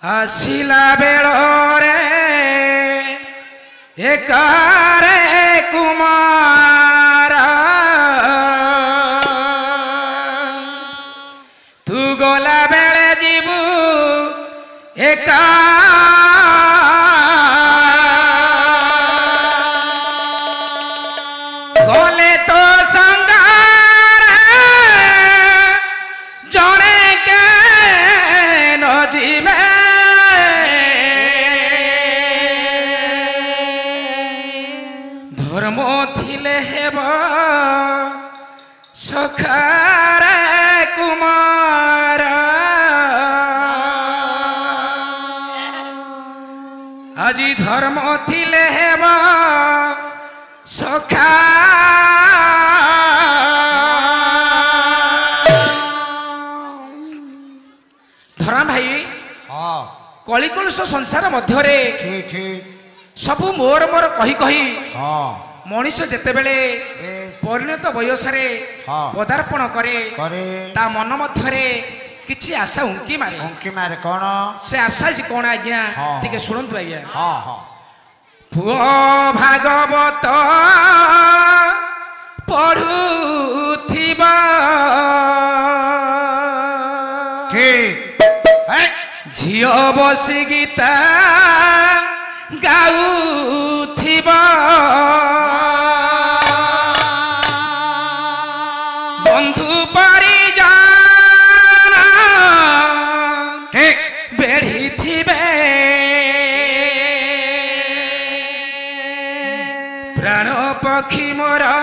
आसिला बेलोरे एकारे कुमार तू गला बेले जीवु एका गले तो संगार जने के न जीवे धर्म थिले हेब सखार कुमार আজি धर्म थिले हेब सखा धर्म भाई हाँ कलिकलुष संसार मध्य ठीक ठीक सबू मोर मोर कही कही हाँ मनीष जेतेबेले परिणत बयसरे हाँ पदार्पण करे करे ता मन मध्यरे किछि आशा उंकी मारे कौन से आशा जी कौन आज्ञा हाँ। टिके शुणु आज्ञा हाँ हाँ पुओ भागवत पढ़ुथिबा ठीक झियो बसी गीता गाउथिबा बंधु परिजन ठीक बेढ़ी थिबे प्राण पक्षी मोरा